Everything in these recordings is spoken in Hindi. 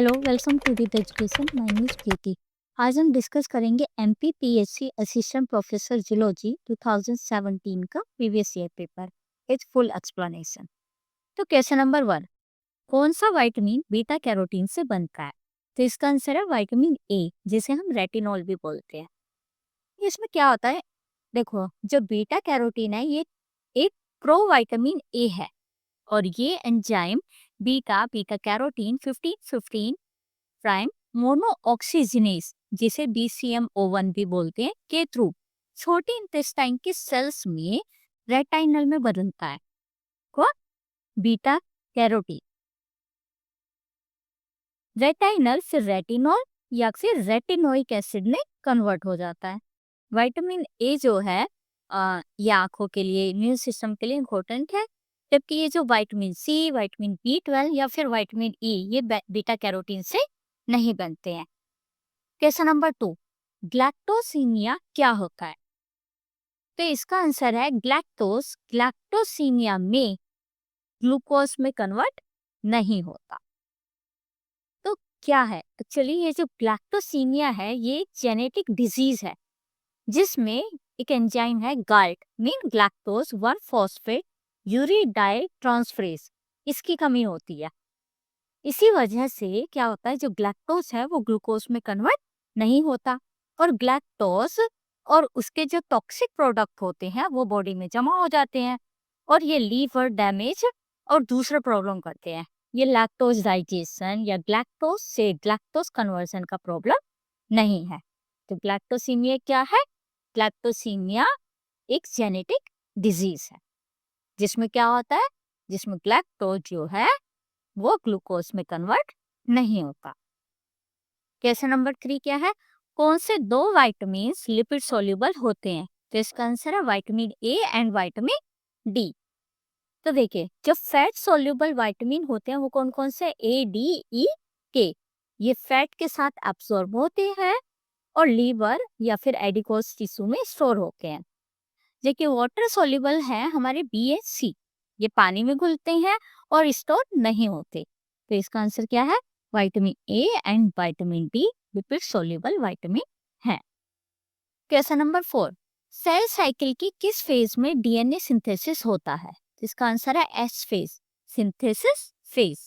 Hello, welcome to the education. My name is Preeti. आज हम डिस्कस करेंगे एमपीपीएससी असिस्टेंट प्रोफेसर जूलॉजी 2017 का previous year paper with full explanation. तो क्वेश्चन नंबर 1, कौन सा विटामिन बीटा कैरोटीन से बनता है? तो इसका आंसर है विटामिन ए, जिसे हम रेटिनॉल भी बोलते हैं। इसमें क्या होता है, देखो जो बीटा कैरोटीन है ये एक प्रोविटामिन ए है और ये enzyme beta beta carotene 1515 prime monooxygenase, जिसे BCMO1 भी बोलते हैं, के थ्रू छोटी इंटेस्टाइन के सेल्स में रेटाइनल में बदलता है को बीटा कैरोटीन। रेटाइनल फिर रेटिनॉल या फिर रेटिनोइक एसिड में कन्वर्ट हो जाता है। विटामिन ए जो है ये आंखों के लिए, इम्यून सिस्टम के लिए इम्पोर्टेंट है, जबकि ये जो विटामिन सी, विटामिन B12 या फिर विटामिन ई, ये बीटा कैरोटीन से नहीं बनते हैं। क्वेश्चन नंबर 2, ग्लैक्टोसीमिया क्या होता है? तो इसका आंसर है ग्लैक्टोस। ग्लैक्टोसीमिया में ग्लूकोज में कन्वर्ट नहीं होता। तो क्या है एक्चुअली ये जो ग्लैक्टोसीमिया है, ये जेनेटिक डिजीज है जिसमें एक एंजाइम है गाल्ट, मीन ग्लैक्टोज 1 फॉस्फेट यूरिडाइल ट्रांसफरेज, इसकी कमी होती है। इसी वजह से क्या होता है, जो ग्लैक्टोज है वो ग्लूकोज में कन्वर्ट नहीं होता और ग्लैक्टोज और उसके जो टॉक्सिक प्रोडक्ट होते हैं वो बॉडी में जमा हो जाते हैं और ये लीवर डैमेज और दूसरे प्रॉब्लम करते हैं। ये लैक्टोज डाइजेशन या ग्लैक्टोज से ग्लैक्टोज कन्वर्जन का प्रॉब्लम नहीं है। तो ग्लैक्टोसीमिया क्या है? ग्लैक्टोसीमिया एक जेनेटिक डिजीज है जिसमें क्या होता है, जिसमें ग्लैक्टोज जो है वो ग्लूकोज में कन्वर्ट नहीं होता। क्वेश्चन नंबर 3 क्या है? कौन से दो विटामिन लिपिड सोल्यूबल होते हैं? तो इसका आंसर है vitamin A and vitamin D. तो देखिए, जो फैट सोल्यूबल विटामिन होते हैं वो कौन कौन से? ए, डी, ई, के। ये फैट के साथ एब्सॉर्ब होते हैं और लीवर या फिर एडिकोस टिश्यू में स्टोर होते हैं। जबकि वाटर सोल्यूबल है हमारे बी एच सी, ये पानी में घुलते हैं और स्टोर नहीं होते। तो इसका आंसर क्या है? Vitamin A and vitamin D lipid soluble vitamin है। क्वेश्चन नंबर 4, सेल साइकिल की किस फेज में डीएनए सिंथेसिस होता है? इसका आंसर है एस फेज, सिंथेसिस फेज।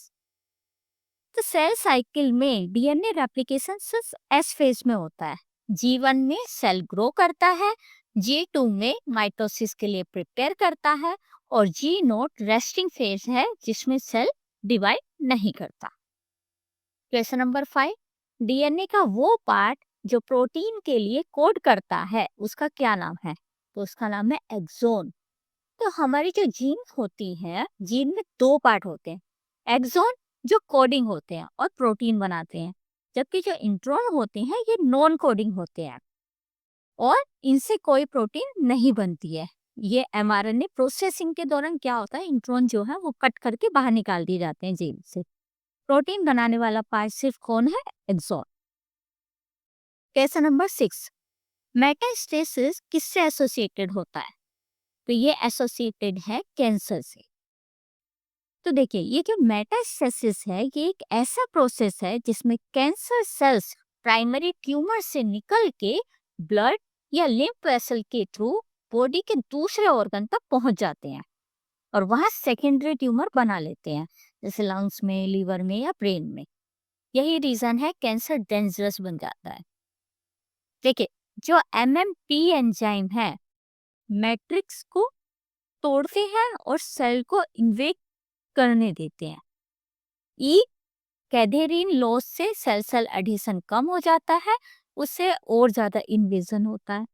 तो सेल साइकिल में डीएनए रेप्लिकेशन सिर्फ एस फेज में होता है। G1 में सेल ग्रो करता है, G2 में माइटोसिस के लिए प्रिपेयर करता है और G0 रेस्टिंग फेज है जिसमें सेल डिवाइड नहीं करता। क्वेश्चन नंबर 5, डीएनए का वो पार्ट जो प्रोटीन के लिए कोड करता है उसका क्या नाम है? तो उसका नाम है एक्सोन। तो हमारी जो जीन होती है, जीन में दो पार्ट होते हैं, एक्सोन जो कोडिंग होते हैं और प्रोटीन बनाते हैं, जबकि जो इंट्रॉन होते हैं ये नॉन कोडिंग होते हैं और इनसे कोई प्रोटीन नहीं बनती है। ये एमआरएनए प्रोसेसिंग के दौरान क्या होता है, इंट्रॉन जो है वो कट करके बाहर निकाल दिए जाते हैं जीन से। प्रोटीन बनाने वाला पार्ट सिर्फ कौन है? एक्सोन। क्वेश्चन नंबर 6, मेटास्टेसिस किससे एसोसिएटेड होता है? तो ये एसोसिएटेड है कैंसर से। तो देखिए, ये जो मेटास्टेसिस है ये एक ऐसा प्रोसेस है जिसमें कैंसर सेल्स प्राइमरी ट्यूमर से निकल के ब्लड या लिम्फ वेसल के थ्रू बॉडी के दूसरे ऑर्गन तक पहुंच जाते हैं और वहां सेकेंडरी ट्यूमर बना लेते हैं, जैसे लंग्स में, लीवर में या ब्रेन में। यही रीजन है कैंसर डेंजरस बन जाता है। देखिए, जो MMP एंजाइम है मैट्रिक्स को तोड़ते हैं और सेल को इन्वेट करने देते हैं। ई कैथेरिन लॉस से सेल सेल एडिशन कम हो जाता है, उससे और ज्यादा इन्वेजन होता है।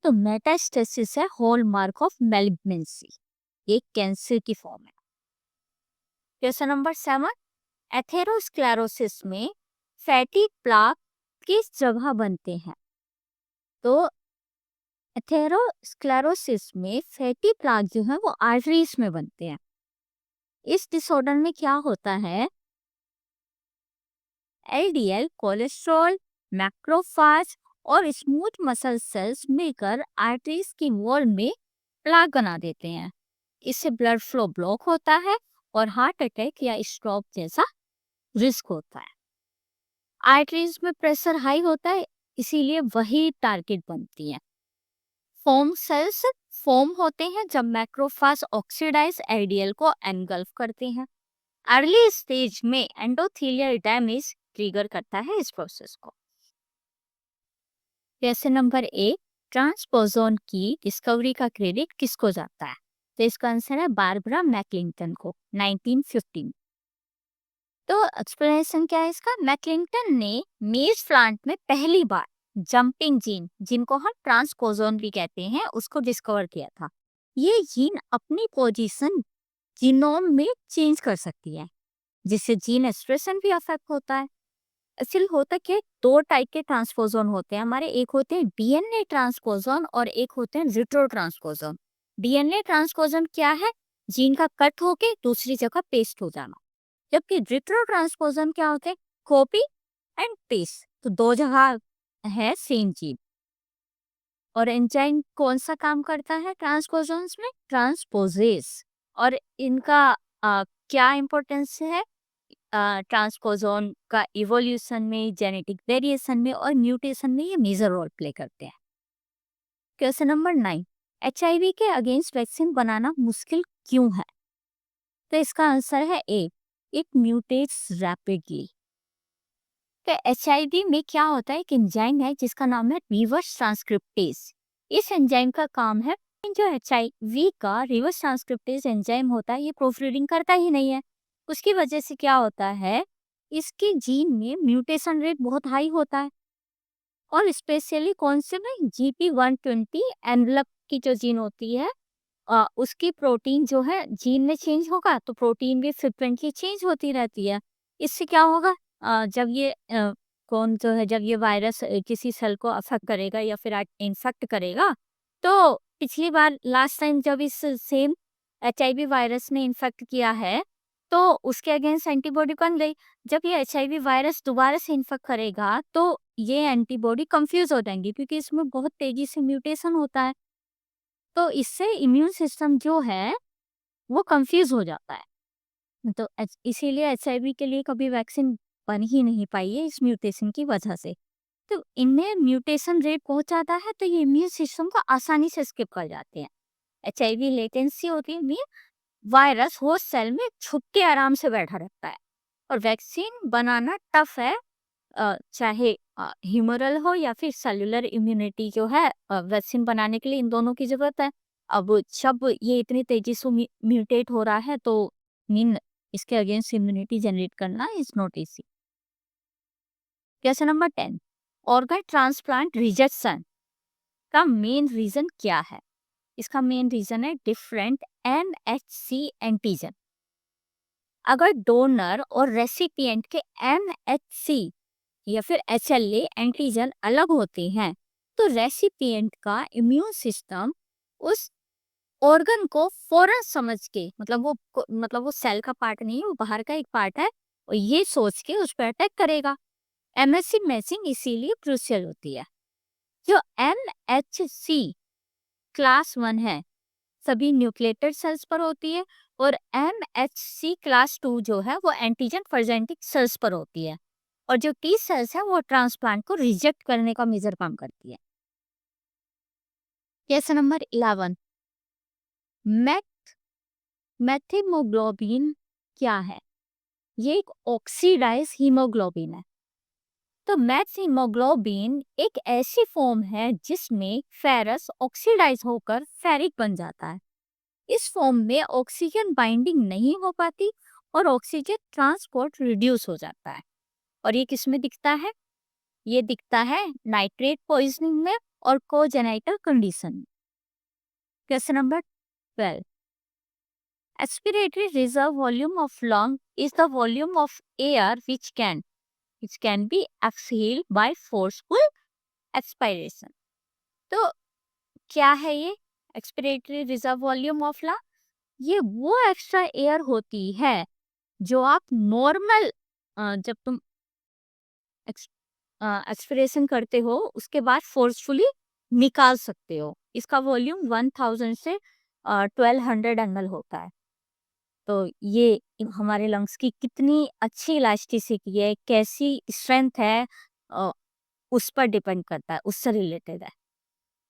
तो मेटास्टेसिस है हॉलमार्क ऑफ मैलिग्नेंसी, एक कैंसर की फॉर्म है। क्वेश्चन नंबर 7, एथेरोस्क्लेरोसिस में फैटी प्लाक किस जगह बनते हैं? तो एथेरोस्क्लेरोसिस में फैटी प्लाक जो है वो आर्टरीज में बनते हैं। इस डिसऑर्डर में क्या होता है, LDL कोलेस्ट्रॉल, मैक्रोफाज और स्मूथ मसल सेल्स मिलकर आर्टरीज की वॉल में प्लाक बना देते हैं। इससे ब्लड फ्लो ब्लॉक होता है और हार्ट अटैक या स्ट्रोक जैसा रिस्क होता है। आर्टरीज में प्रेशर हाई होता है, इसीलिए वही टारगेट बनती है। फोम सेल्स फोम होते हैं जब मैक्रोफाज ऑक्सीडाइज एलडीएल को एनगल्फ करते हैं। अर्ली स्टेज में एंडोथेलियल डैमेज ट्रिगर करता है इस प्रोसेस को। क्वेश्चन नंबर 1, ट्रांसपोजोन की डिस्कवरी का क्रेडिट किसको जाता है? तो इसका आंसर है बारबरा मैकलिंगटन को 1915। तो एक्सप्लेनेशन क्या है इसका? मैकलिंगटन ने मेज प्लांट में पहली बार जंपिंग जीन, जिनको हम ट्रांसपोजोन भी कहते हैं, उसको डिस्कवर किया था। ये जीन अपनी पोजीशन जीनोम में चेंज कर सकती है, जिससे जीन एक्सप्रेशन भी अफेक्ट होता है। असल होता क्या है, दो टाइप के ट्रांसपोजोन होते हैं हमारे, एक होते हैं डीएनए ट्रांसपोजोन और एक होते हैं रिट्रो ट्रांसपोजोन। डीएनए ट्रांसपोजन क्या है? जीन का कट होके दूसरी जगह पेस्ट हो जाना। जबकि रिट्रो ट्रांसपोजन क्या होते हैं? कॉपी एंड पेस्ट, तो दो जगह है सेम जीन। और एंजाइम कौन सा काम करता है ट्रांसपोजन्स में? ट्रांसपोजेस। और इनका क्या इंपॉर्टेंस है? ट्रांसपोजोन का इवोल्यूशन में, जेनेटिक वेरिएशन में और म्यूटेशन में ये मेजर रोल प्ले करते हैं। क्वेश्चन नंबर 9, एचआईवी के अगेंस्ट वैक्सीन बनाना मुश्किल क्यों है? तो इसका आंसर है ए, इट म्यूटेट्स रैपिडली। तो एचआईवी में क्या होता है? एक एंजाइम है जिसका नाम है रिवर्स ट्रांसक्रिप्टेज। इस एंजाइम का काम है, जो एचआईवी का रिवर्स ट्रांसक्रिप्टेज एंजाइम होता है, ये प्रूफरीडिंग करता ही नहीं है। उसकी वजह से क्या होता है, इसके जीन में म्यूटेशन रेट बहुत हाई होता है। और स्पेशली कौन से में? GP120 एनवलप की जो जीन होती है, उसकी प्रोटीन जो है जीन में चेंज होगा तो प्रोटीन भी फ्रिक्वेंटली चेंज होती रहती है। इससे क्या होगा? जब ये कौन जो है, जब ये वायरस किसी सेल को अफेक्ट करेगा या फिर इन्फेक्ट करेगा, तो पिछली बार लास्ट टाइम जब इस सेम एचआईवी वायरस ने इन्फेक्ट किया है, तो उसके अगेंस्ट एंटीबॉडी बन गई। जब ये एचआईवी वायरस दोबारा से इन्फेक्ट करेगा तो ये एंटीबॉडी कंफ्यूज हो जाएंगी, क्योंकि इसमें बहुत तेजी से म्यूटेशन होता है। तो इससे इम्यून सिस्टम जो है वो कंफ्यूज हो जाता है। तो इसीलिए एचआईवी के लिए कभी वैक्सीन बन ही नहीं पाई है, इस म्यूटेशन की वजह से। तो इनमें म्यूटेशन रेट बहुत ज्यादा है, तो ये इम्यून सिस्टम को आसानी से स्किप कर जाते हैं। एचआईवी लेटेंसी होती है, वायरस होस्ट सेल में छुप के आराम से बैठा रहता है। और वैक्सीन बनाना टफ है, चाहे ह्यूमरल हो या फिर सेलुलर इम्यूनिटी जो है, वैक्सीन बनाने के लिए इन दोनों की जरूरत है। अब जब ये इतनी तेजी से म्यूटेट हो रहा है, तो मीन इसके अगेंस्ट इम्यूनिटी जनरेट करना is not easy. Question number 10, organ transplant rejection का मेन रीजन क्या है? इसका मेन रीजन है डिफरेंट MHC एंटीजन। अगर डोनर और रेसिपिएंट के MHC या फिर HLA एंटीजन अलग होते हैं, तो रेसिपिएंट का इम्यून सिस्टम उस ऑर्गन को फौरन समझ के, मतलब वो सेल का पार्ट नहीं है, वो बाहर का एक पार्ट है, और ये सोच के उस पर अटैक करेगा। MHC मैचिंग इसीलिए क्रूशियल होती है। जो MHC क्लास 1 है, सभी न्यूक्लिएटेड सेल्स पर होती है, और MHC क्लास 2 जो है वो एंटीजन प्रेजेंटिंग सेल्स पर होती है। और जो T सेल्स है वो ट्रांसप्लांट को रिजेक्ट करने का मेजर काम करती है। क्वेश्चन नंबर 11, मेथिमोग्लोबिन क्या है? ये एक ऑक्सीडाइज हीमोग्लोबिन है। तो मेथिमोग्लोबिन एक ऐसी फॉर्म है जिसमें फेरस ऑक्सीडाइज होकर फेरिक बन जाता है। इस फॉर्म में ऑक्सीजन बाइंडिंग नहीं हो पाती और ऑक्सीजन ट्रांसपोर्ट रिड्यूस हो जाता है। और ये किसमें दिखता है? ये दिखता है नाइट्रेट पॉइजनिंग में और कोजेनाइटल कंडीशन में। Question number 12, expiratory reserve volume of lung is the volume of air which can be exhaled by forceful expiration। तो क्या है ये expiratory reserve volume of lung? ये वो एक्स्ट्रा एयर होती है जो आप नॉर्मल, जब तुम एक्सपिरेशन करते हो उसके बाद फोर्सफुली निकाल सकते हो। इसका वॉल्यूम 1000 से 1200 ml होता है। तो ये हमारे लंग्स की कितनी अच्छी इलास्टिसिटी है, कैसी स्ट्रेंथ है, अ, उस पर डिपेंड करता है, उससे रिलेटेड है।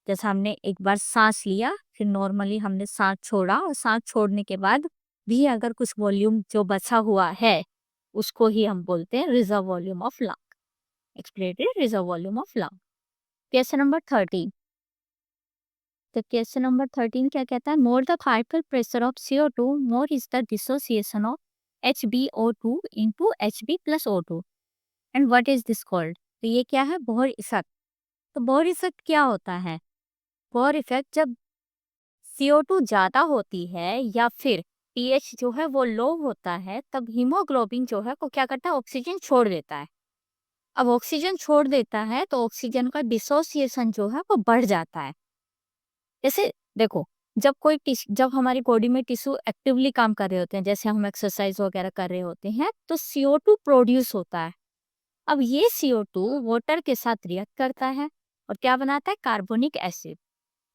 जैसे हमने एक बार सांस लिया, फिर नॉर्मली हमने सांस छोड़ा, और सांस छोड़ने के बाद भी अगर कुछ वॉल्यूम जो बचा हुआ है, उसको ही हम बोलते हैं reserve volume of lung. Explanatory reserve volume of lung. Question number 13। तो क्वेश्चन नंबर 13 क्या कहता है? More the particle pressure of CO2, more is the dissociation of HbO2 into Hb plus O2, and what is this called? तो ये क्या है? Bohr effect. तो बोहर इफेक्ट क्या होता है? बोहर इफेक्ट जब CO2 ज्यादा होती है या फिर pH जो है वो लो होता है, तब हीमोग्लोबिन जो है वो क्या करता है? ऑक्सीजन छोड़ देता है। अब ऑक्सीजन छोड़ देता है तो ऑक्सीजन का डिसोसिएशन जो है वो बढ़ जाता है। जैसे देखो, जब हमारी बॉडी में टिश्यू एक्टिवली काम कर रहे होते हैं, जैसे हम एक्सरसाइज वगैरह कर रहे होते हैं, तो CO2 प्रोड्यूस होता है। अब ये CO2 वाटर के साथ रिएक्ट करता है और क्या बनाता है? Carbonic acid.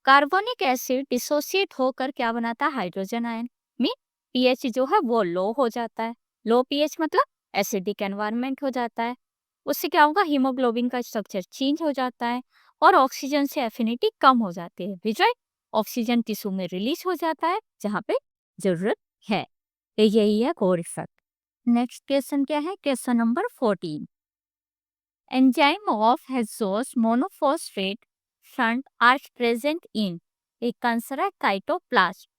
Carbonic acid dissociate होकर क्या बनाता है? Hydrogen ion. मीन पीएच जो है वो लो हो जाता है। लो पीएच मतलब एसिडिक एनवायरनमेंट हो जाता है। उससे क्या होगा? हीमोग्लोबिन का स्ट्रक्चर चेंज हो जाता है और ऑक्सीजन से एफिनिटी कम हो जाती है। विजय, ऑक्सीजन टिश्यू में रिलीज हो जाता है जहाँ पे जरूरत है। तो यही है कोर इफेक्ट। नेक्स्ट क्वेश्चन क्या है? Question number 14। Enzyme of hexose monophosphate shunt are present in एक कंसरा साइटोप्लाज्म।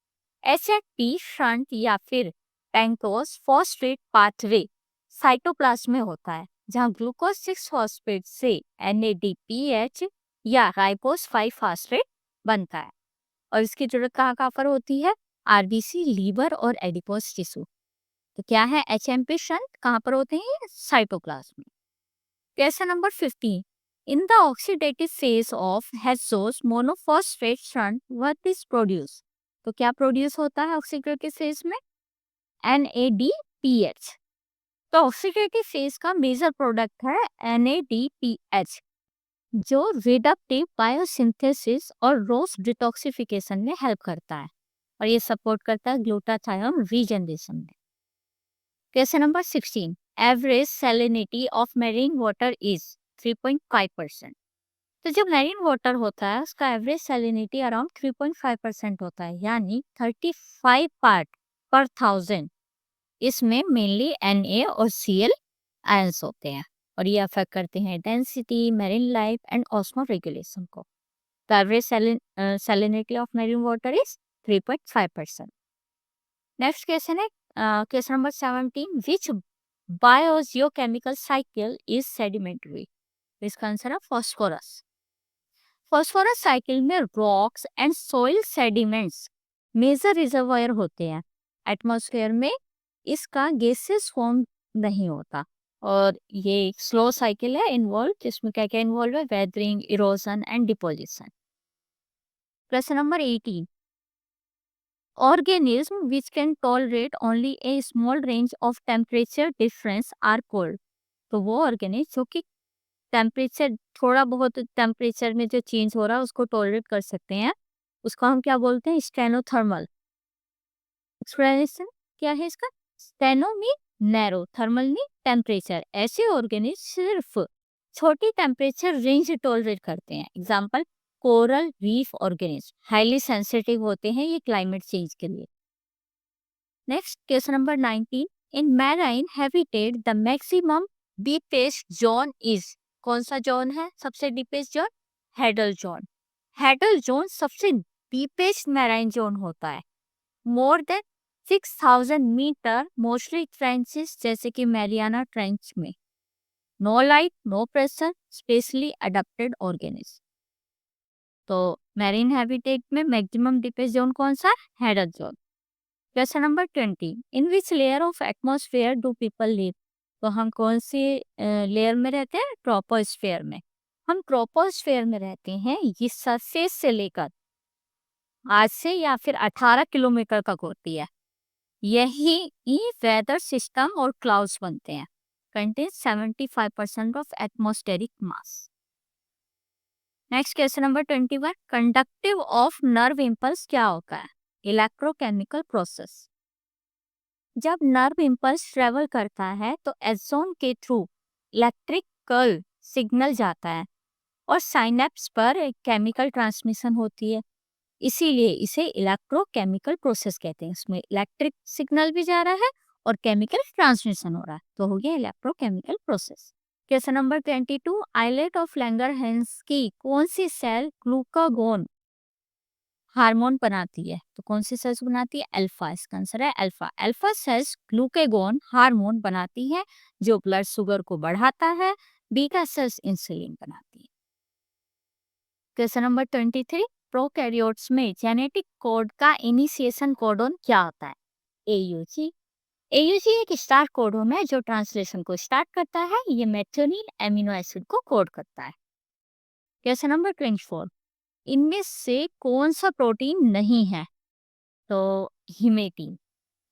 HFP शंट या फिर पेंटोस फॉस्फेट पाथवे साइटोप्लाज्म में होता है, जहां ग्लूकोज 6 फॉस्फेट से NADPH या राइबोस 5 फॉस्फेट बनता है। और इसकी जरूरत कहाँ कहाँ पर होती है? RBC, लीवर और एडिपोस टिश्यू। तो क्या है? HMP शंट कहाँ पर होते हैं? साइटोप्लाज्म में। Question number 15। In the oxidative phase of hexose monophosphate shunt what is produce? तो क्या प्रोड्यूस होता है ऑक्सीडेटिव फेज में? NADPH। तो ऑक्सीडेटिव फेज का मेजर प्रोडक्ट है NADPH, जो रिडक्टिव बायोसिंथेसिस और रोस डिटॉक्सिफिकेशन में हेल्प करता है, और ये सपोर्ट करता है ग्लूटाथायोन रीजनरेशन में। Question number 16। Average salinity of marine water is 3.5%। तो जो मैरीन वाटर होता है उसका एवरेज सैलिनिटी अराउंड 3.5% होता है, यानी 35 पार्ट पर थाउजेंड। इसमें मेनली Na और Cl आयंस होते हैं, और ये अफेक्ट करते हैं density, marine life and osmoregulation को। तो average salinity of marine water is 3.5%। Next question है question number 17। Which biogeochemical cycle is sedimentary? इसका आंसर है फॉस्फोरस। फॉस्फोरस साइकिल में rocks and soil sediments major reservoir होते हैं। एटमॉस्फेयर में इसका गैसेस फॉर्म नहीं होता, और ये एक स्लो साइकिल है इन्वॉल्व, जिसमें क्या क्या इन्वॉल्व है? Weathering, erosion and deposition. Question number 18। Organism which can tolerate only a small range of temperature difference are called। तो वो ऑर्गेनिज्म जो कि टेम्परेचर, थोड़ा बहुत टेम्परेचर में जो चेंज हो रहा है उसको टॉलरेट कर सकते हैं, उसको हम क्या बोलते हैं? स्टेनोथर्मल। एक्सप्लेनेशन क्या है इसका? Steno mean narrow, thermal mean temperature. ऐसे ऑर्गेनिज्म सिर्फ छोटी टेम्परेचर रेंज टॉलरेट करते हैं। Example, coral reef organism highly sensitive होते हैं ये क्लाइमेट चेंज के लिए। Next question number 19। In marine habitat the maximum deepest zone is? कौन सा जोन है सबसे deepest zone? Hadal zone. Hadal zone सबसे डीपेस्ट मैराइन जोन होता है। More than 6000 metre, mostly trenches जैसे कि मैरियाना ट्रेंच में। No light, no pressure, specially adapted organism. तो मैरीन हैबिटेट में मैक्सिमम डीपेस्ट जोन कौन सा? Hadal zone. Question number 20। In which layer of atmosphere do people live? तो हम कौन सी लेयर में रहते हैं? ट्रोपोस्फेयर में। हम ट्रोपोस्फेयर में रहते हैं। ये सरफेस से लेकर आज से या फिर 18 किलोमीटर तक होती है। यही वेदर सिस्टम और क्लाउड्स बनते हैं। Contain 75% of atmospheric mass. Next question number 21। Conductive of nerve impulse क्या होता है? Electrochemical process. जब नर्व इम्पल्स ट्रेवल करता है तो एक्सॉन के थ्रू इलेक्ट्रिकल सिग्नल जाता है और साइनेप्स पर एक केमिकल ट्रांसमिशन होती है, इसीलिए इसे इलेक्ट्रोकेमिकल प्रोसेस कहते हैं। इसमें इलेक्ट्रिक सिग्नल भी जा रहा है और केमिकल ट्रांसमिशन हो रहा है, तो हो गया electrochemical process. Question number 22, islet of Langerhans की कौन सी सेल ग्लूकागोन हार्मोन बनाती है? तो कौन सी सेल्स बनाती है? अल्फा, इसका आंसर है alpha. Alpha cells glucagon hormone बनाती है जो ब्लड शुगर को बढ़ाता है। बीटा सेल्स इंसुलिन बनाती है। क्वेश्चन नंबर 23, प्रोकैरियोट्स में जेनेटिक कोड का इनिशिएशन कोडोन क्या होता है? एयूजी। एयूजी एक स्टार्ट कोडोन है जो ट्रांसलेशन को स्टार्ट करता है। ये मेथियोनिन एमिनो एसिड को कोड करता है। क्वेश्चन नंबर 24, इनमें से कौन सा प्रोटीन नहीं है? तो हिमेटीन।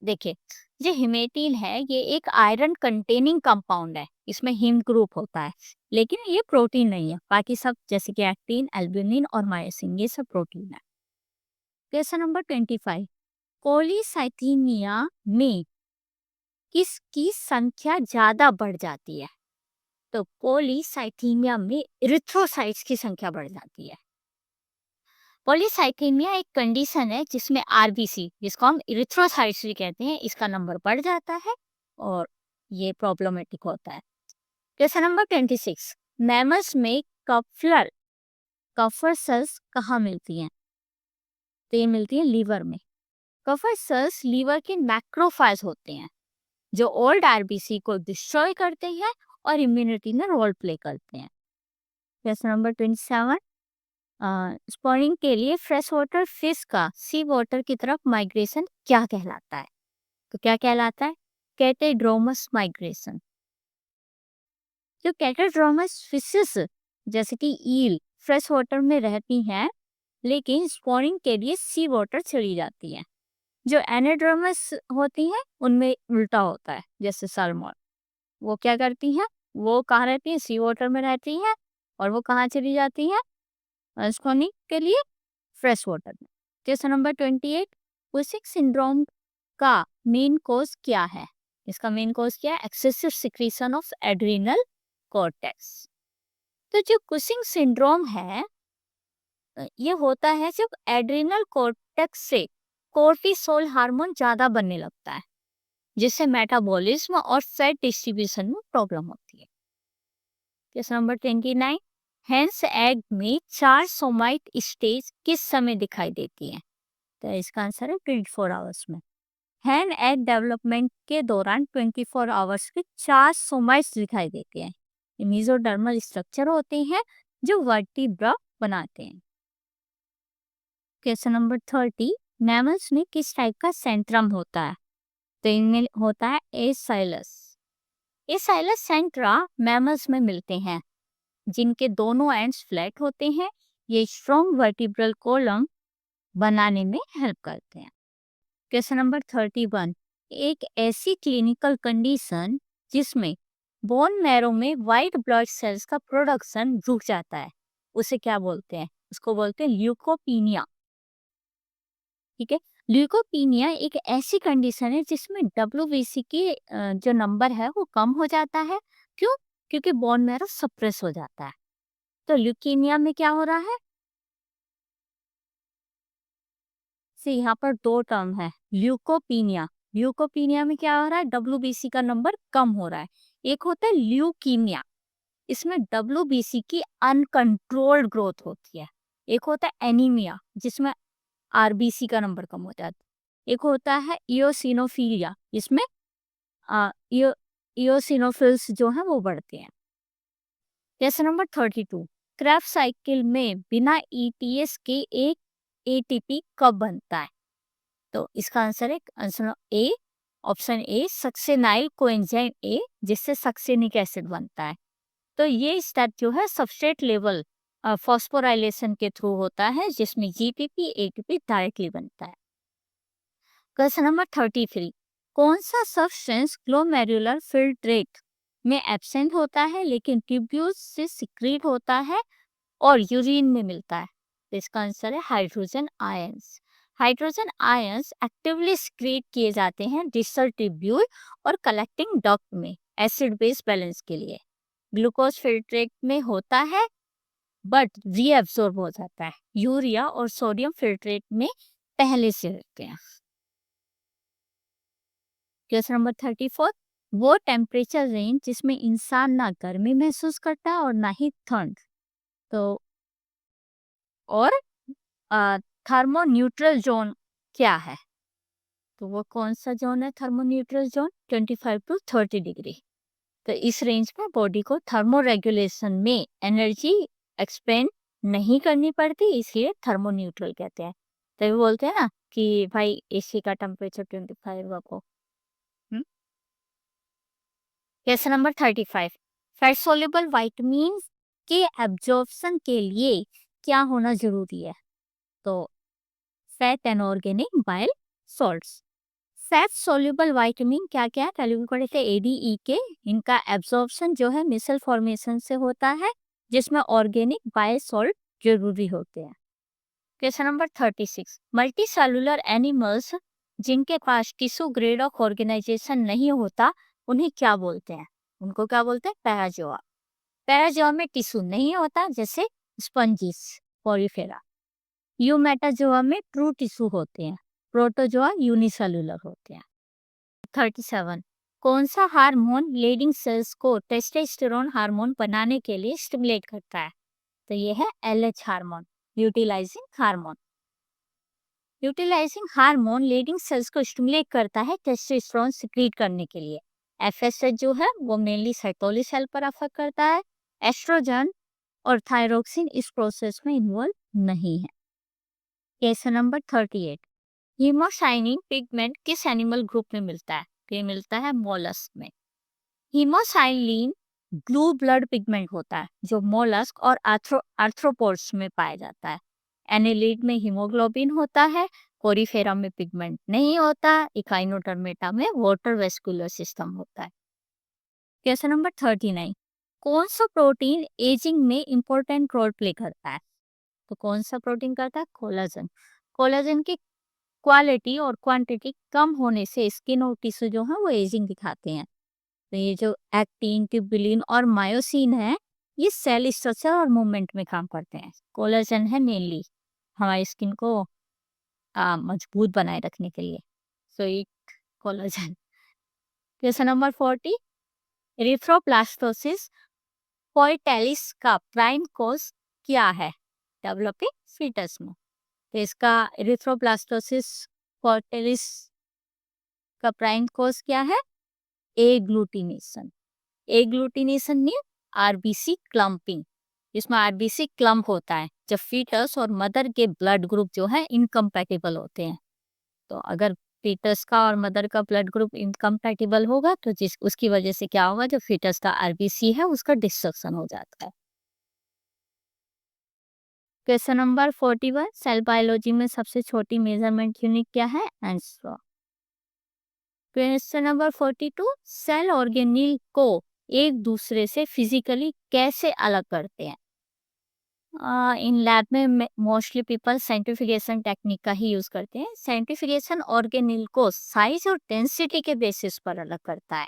देखिए, जो हिमेटीन है ये एक आयरन कंटेनिंग कंपाउंड है, इसमें हिम ग्रुप होता है, लेकिन ये प्रोटीन नहीं है। बाकी सब जैसे कि एक्टिन, एल्ब्यूमिन और मायोसिन ये सब प्रोटीन है। क्वेश्चन नंबर 25, कोलिसाइथीमिया में किसकी संख्या ज्यादा बढ़ जाती है? तो कोलिसाइथीमिया में इरिथ्रोसाइट्स की संख्या बढ़ जाती है। पॉलीसाइथेमिया एक कंडीशन है जिसमें आरबीसी, जिसको हम इरिथ्रोसाइट्स भी कहते हैं, इसका नंबर बढ़ जाता है और ये प्रॉब्लमेटिक होता है। क्वेश्चन नंबर 26, मैमल्स में कफर सेल्स कहाँ मिलती हैं? तो ये मिलती है लीवर में। कफर सेल्स लीवर के मैक्रोफाइज होते हैं जो ओल्ड आरबीसी को डिस्ट्रॉय करते हैं और इम्यूनिटी में रोल प्ले करते हैं। क्वेश्चन नंबर 27, स्पॉनिंग के लिए फ्रेश वाटर फिश का सी वाटर की तरफ माइग्रेशन क्या कहलाता है? तो क्या कहलाता है? कैटेड्रोमस माइग्रेशन। जो कैटेड्रोमस फिशेस जैसे कि ईल फ्रेश वाटर में रहती हैं, लेकिन स्पॉनिंग के लिए सी वाटर चली जाती हैं। जो एनाड्रोमस होती हैं उनमें उल्टा होता है, जैसे सैल्मन, वो क्या करती हैं? वो कहाँ रहती हैं? सी वाटर में रहती हैं और वो कहाँ चली जाती हैं स्पॉनिंग के लिए? फ्रेश वाटर में। क्वेश्चन नंबर 28, कुशिंग सिंड्रोम का मेन कॉज क्या है? इसका मेन कॉज क्या है? Excessive secretion of adrenal cortex. तो जो कुशिंग सिंड्रोम है ये होता है जब एड्रिनल कॉर्टेक्स से कोर्टिसोल हार्मोन ज्यादा बनने लगता है, जिससे मेटाबॉलिज्म और फैट डिस्ट्रीब्यूशन में प्रॉब्लम होती है। क्वेश्चन नंबर 29, हेंस एग में 4 सोमाइट स्टेज किस समय दिखाई देती है? तो इसका आंसर है 24 आवर्स में। हैन एग डेवलपमेंट के दौरान 24 आवर्स के 4 सोमाइट्स दिखाई देते हैं। ये मेसोडर्मल स्ट्रक्चर होते हैं जो वर्टिब्रा बनाते हैं। क्वेश्चन नंबर 30, मैमल्स में किस टाइप का सेंट्रम होता है? तो इनमें होता है एसाइलस। एसाइलस सेंट्रा मैमल्स में मिलते हैं जिनके दोनों एंड्स फ्लैट होते हैं। ये स्ट्रॉन्ग वर्टिब्रल कॉलम बनाने में हेल्प करते हैं। क्वेश्चन नंबर 31, एक ऐसी क्लिनिकल कंडीशन जिसमें बोन मैरो में वाइट ब्लड सेल्स का प्रोडक्शन रुक जाता है, उसे क्या बोलते हैं? उसको बोलते हैं ल्यूकोपीनिया। ठीक है, ल्यूकोपीनिया एक ऐसी कंडीशन है जिसमें डब्ल्यूबीसी की जो नंबर है वो कम हो जाता है। क्यों? क्योंकि बोन मैरो सप्रेस हो जाता है। तो ल्यूकीमिया में क्या हो रहा है? यहाँ पर दो टर्म है, ल्यूकोपीनिया। ल्यूकोपीनिया में क्या हो रहा है? डब्ल्यूबीसी का नंबर कम हो रहा है। एक होता है ल्यूकीमिया, इसमें डब्ल्यूबीसी की अनकंट्रोल्ड ग्रोथ होती है। एक होता है एनीमिया जिसमें आरबीसी का नंबर कम हो जाता है। एक होता है इयोसिनोफिलिया जिसमें इयो इयोसिनोफिल्स जो है वो बढ़ते हैं। क्वेश्चन नंबर 32, क्रेब्स साइकिल में बिना ईटीएस के एक एटीपी कब बनता है? तो इसका आंसर है answer A, option A succinyl coenzyme A, जिससे सक्सेनिक एसिड बनता है। तो ये स्टेप जो है सबस्ट्रेट लेवल फॉस्फोराइलेशन के थ्रू होता है जिसमें जीपीपी एटीपी डायरेक्टली बनता है। क्वेश्चन नंबर 33, कौन सा सब्सटेंस ग्लोमेरुलर फिल्ट्रेट में एब्सेंट होता है लेकिन ट्यूब्यूल्स से सिक्रीट होता है और यूरिन में मिलता है? तो इसका आंसर है hydrogen ions. Hydrogen ions actively secrete किए जाते हैं डिस्टल ट्यूब्यूल और कलेक्टिंग डक्ट में एसिड बेस बैलेंस के लिए। ग्लूकोज फिल्ट्रेट में होता है बट रीअब्सॉर्ब हो जाता है। यूरिया और सोडियम फिल्ट्रेट में पहले से रहते हैं। क्वेश्चन नंबर 34, वो टेम्परेचर रेंज जिसमें इंसान ना गर्मी महसूस करता है और ना ही ठंड, तो और थर्मो न्यूट्रल जोन क्या है? तो वो कौन सा जोन है thermo neutral zone? 25 to 30 degree. तो इस रेंज में बॉडी को थर्मो रेगुलेशन में एनर्जी एक्सपेंड नहीं करनी पड़ती, इसलिए थर्मो न्यूट्रल कहते हैं। तभी बोलते हैं ना कि भाई एसी का टेम्परेचर 25 रखो। Question number 35, fat soluble vitamin के एब्जॉर्प्शन के लिए क्या होना जरूरी है? तो fat and organic bile salts. Fat soluble vitamin क्या क्या है? पहले भी पढ़े थे एडीई के। इनका एब्जॉर्प्शन जो है मिसल फॉर्मेशन से होता है, जिसमें ऑर्गेनिक बाइल सॉल्ट जरूरी होते हैं। Question number 36, multi cellular animals जिनके पास टिश्यू ग्रेड ऑफ ऑर्गेनाइजेशन नहीं होता उन्हें क्या बोलते हैं? उनको क्या बोलते हैं? पैराजोआ। पैराजोआ में टिश्यू नहीं होता, जैसे स्पंजिस, पोरिफेरा। यूमेटाजोआ में ट्रू टिश्यू होते हैं। प्रोटोजोआ यूनिसेलुलर होते हैं। 37, कौन सा हार्मोन लीडिंग सेल्स को टेस्टोस्टेरोन हार्मोन बनाने के लिए स्टिमुलेट करता है? तो ये है LH hormone, utilizing hormone. Utilizing hormone leading cells को स्टिमुलेट करता है टेस्टोस्टेरोन सिक्रीट करने के लिए। एफएसएच जो है वो मेनली साइटोली सेल पर अफेक्ट करता है। एस्ट्रोजन और थायरोक्सिन इस प्रोसेस में इन्वॉल्व नहीं है। क्वेश्चन नंबर 38, हीमोसाइनिन पिगमेंट किस एनिमल ग्रुप में मिलता है? तो ये मिलता है मोलस्क में। हीमोसाइलिन ब्लू ब्लड पिगमेंट होता है जो मोलस्क और आर्थ्रोपोड्स में पाया जाता है। एनिलीड में हीमोग्लोबिन होता है। कोरीफेरा में पिगमेंट नहीं होता। इकाइनोडर्मेटा में वाटर वेस्कुलर सिस्टम होता है। क्वेश्चन नंबर 39, कौन सा प्रोटीन एजिंग में इंपॉर्टेंट रोल प्ले करता है? तो कौन सा प्रोटीन करता है? कोलाजन। कोलाजन की क्वालिटी और क्वांटिटी कम होने से स्किन और टिश्यू जो है वो एजिंग दिखाते हैं। तो ये जो एक्टिन, ट्यूबुलिन और मायोसिन है, ये सेल स्ट्रक्चर और मूवमेंट में काम करते हैं। कोलाजन है मेनली हमारी स्किन को मजबूत बनाए रखने के लिए। सो ये कोलाजन। क्वेश्चन नंबर 40, इरिथ्रोब्लास्टोसिस पोर्टैलिस का प्राइम कॉज क्या है डेवलपिंग फीटस में? तो इसका इरिथ्रोब्लास्टोसिस पोर्टैलिस का प्राइम कॉज क्या है? एग्लूटिनेशन। एग्लूटिनेशन में आरबीसी क्लम्पिंग, जिसमें आरबीसी क्लम्प होता है जब फीटस और मदर के ब्लड ग्रुप जो है इनकम्पैटिबल होते हैं। तो अगर फीटस का और मदर का ब्लड ग्रुप इनकम्पैटिबल होगा तो जिस उसकी वजह से क्या होगा, जो फीटस का आरबीसी है उसका डिस्ट्रक्शन हो जाता है। क्वेश्चन नंबर 41, सेल बायोलॉजी में सबसे छोटी मेजरमेंट यूनिट क्या है? Angstrom. Question number 42, cell organelle को एक दूसरे से फिजिकली कैसे अलग करते हैं? इन लैब में मोस्टली पीपल सेंट्रीफ्यूगेशन टेक्निक का ही यूज करते हैं। सेंट्रीफ्यूगेशन ऑर्गेनिल को साइज और डेंसिटी के बेसिस पर अलग करता है।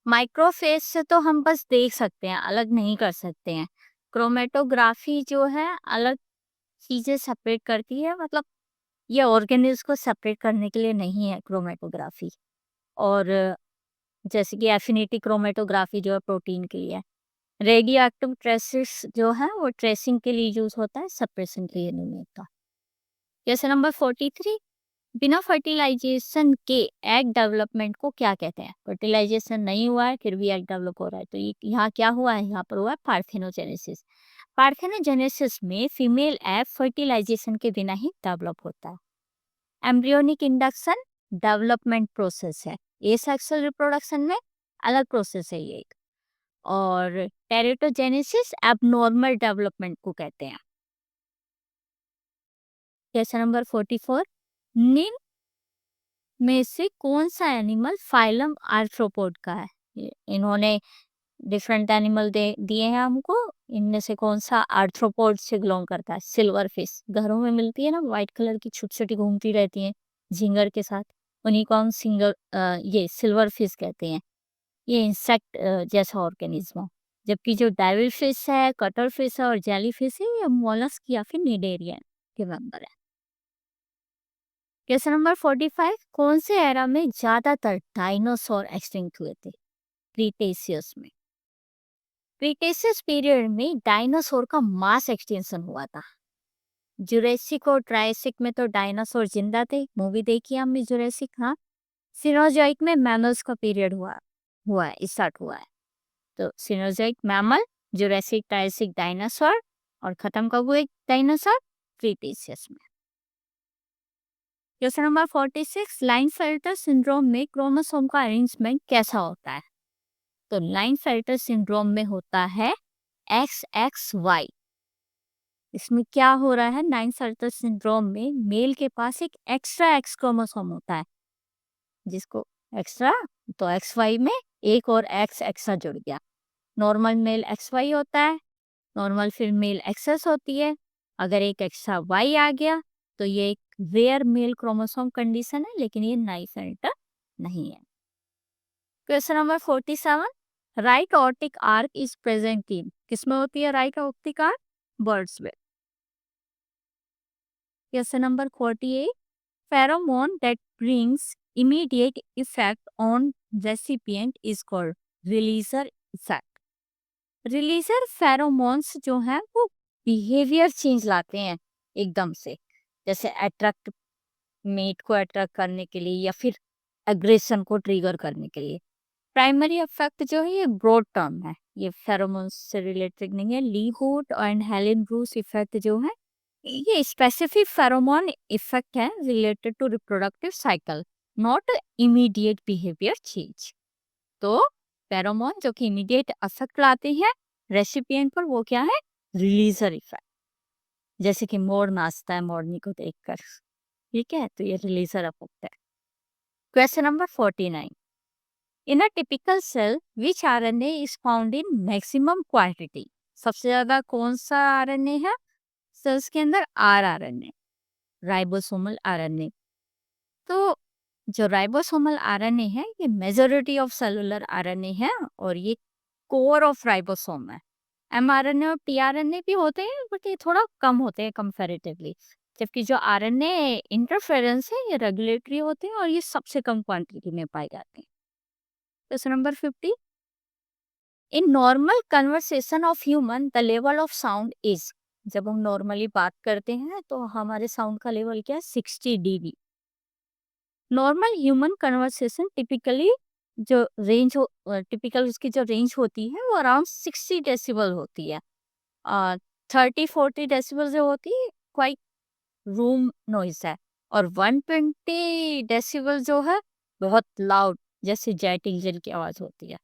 माइक्रोफेज से तो हम बस देख सकते हैं, अलग नहीं कर सकते हैं। क्रोमेटोग्राफी जो है अलग चीजें सेपरेट करती है, मतलब ये ऑर्गेनिल्स को सेपरेट करने के लिए नहीं है क्रोमेटोग्राफी। और जैसे कि एफिनिटी क्रोमेटोग्राफी जो है प्रोटीन के लिए है। रेडियो एक्टिव ट्रेसेस जो है वो ट्रेसिंग के लिए यूज होता है, सप्रेशन के लिए नहीं होता। क्वेश्चन नंबर 43, बिना फर्टिलाइजेशन के एग डेवलपमेंट को क्या कहते हैं? फर्टिलाइजेशन नहीं हुआ है फिर भी एग डेवलप हो रहा है, तो ये यहाँ क्या हुआ है? यहाँ पर हुआ है पार्थेनोजेनेसिस। पार्थेनोजेनेसिस में फीमेल एग फर्टिलाइजेशन के बिना ही डेवलप होता है। एम्ब्रियोनिक इंडक्शन डेवलपमेंट प्रोसेस है। एसेक्सुअल रिप्रोडक्शन में अलग प्रोसेस है ये। और टेरिटोजेनेसिस एबनॉर्मल डेवलपमेंट को कहते हैं। क्वेश्चन नंबर 44, निम्न में से कौन सा एनिमल फाइलम आर्थ्रोपोड का है? इन्होंने डिफरेंट एनिमल दे दिए हैं हमको। इनमें से कौन सा आर्थ्रोपोड से बिलोंग करता है? सिल्वर फिश घरों में मिलती है ना, व्हाइट कलर की छोटी छोटी घूमती रहती हैं झिंगर के साथ, उन्हीं को हम ये सिल्वर फिश कहते हैं। ये इंसेक्ट जैसा ऑर्गेनिज्म है। जबकि जो डेविल फिश है, कटर फिश है और जेली फिश है, ये मोलस्क या फिर निडेरियन के मेंबर है। क्वेश्चन नंबर 45, कौन से एरा में ज्यादातर डायनासोर एक्सटिंक्ट हुए थे? क्रीटेशियस में। क्रीटेशियस पीरियड में डायनासोर का मास एक्सटेंशन हुआ था। जुरेसिक और ट्रायसिक में तो डायनासोर जिंदा थे, मूवी देखी हमने जुरेसिक, हाँ। सिनोजॉइक में मैमल्स का पीरियड हुआ है, स्टार्ट हुआ है। तो सिनोजॉइक मैमल, जुरेसिक ट्रायसिक डायनासोर, और खत्म कब हुए डायनासोर? क्रीटेशियस में। क्वेश्चन नंबर 46, लाइनफेल्टर सिंड्रोम में क्रोमोसोम का अरेंजमेंट कैसा होता है? तो लाइनफेल्टर सिंड्रोम में होता है XXY। इसमें क्या हो रहा है? लाइनफेल्टर सिंड्रोम में मेल के पास एक एक्स्ट्रा एक्स क्रोमोसोम होता है, जिसको एक्स्ट्रा, तो XY में एक और एक्स एक्स्ट्रा जुड़ गया। नॉर्मल मेल XY होता है, नॉर्मल फीमेल XS होती है। अगर एक एक्स्ट्रा Y आ गया तो ये एक रेयर मेल क्रोमोसोम कंडीशन है, लेकिन ये लाइनफेल्टर नहीं है। Question number 47, right optic arc is present in, किसमें होती है राइट ऑप्टिक आर्क? बर्ड्स में। Question number 48, pheromone that brings immediate effect on recipient is called रिलीजर effect. रिलीजर pheromones जो हैं वो बिहेवियर चेंज लाते हैं एकदम से, जैसे अट्रैक्ट, मेट को अट्रैक्ट करने के लिए या फिर एग्रेशन को ट्रिगर करने के लिए। प्राइमरी इफेक्ट जो है ये ब्रॉड टर्म है, ये फेरोमोन्स से रिलेटेड नहीं है। Lee hood and Helen Bruce effect जो है ये स्पेसिफिक फेरोमोन इफेक्ट है related to reproductive cycle, not immediate behaviour change. तो फेरोमोन जो कि इमीडिएट इफेक्ट लाते हैं रेसिपिएंट पर, वो क्या है? रिलीजर इफेक्ट। जैसे कि मोर नाचता है मोरनी को देखकर, ठीक है, तो ये रिलीजर इफेक्ट है। Question number 49, in a typical cell which RNA is found in maximum quantity? सबसे ज्यादा कौन सा आरएनए है सेल्स के अंदर? RNA, ribosomal RNA. तो जो राइबोसोमल आरएनए है ये मेजॉरिटी ऑफ सेलुलर आरएनए है और ये कोर ऑफ राइबोसोम है। एमआरएनए और टीआरएनए भी होते हैं बट ये थोड़ा कम होते हैं कंपैरेटिवली, जबकि जो आरएनए इंटरफेरेंस है ये रेगुलेटरी होते हैं और ये सबसे कम क्वांटिटी में पाए जाते हैं। Question number 50, in normal conversation of human the level of sound is, जब हम नॉर्मली बात करते हैं तो हमारे साउंड का लेवल क्या है? 60 dB। Normal human conversation typically जो रेंज हो, टिपिकल उसकी जो रेंज होती है वो अराउंड 60 डेसिबल होती है। 30-40 डेसिबल जो होती है क्वाइट रूम नॉइज है, और 120 डेसिबल जो है बहुत लाउड, जैसे जेट इंजन की आवाज होती है।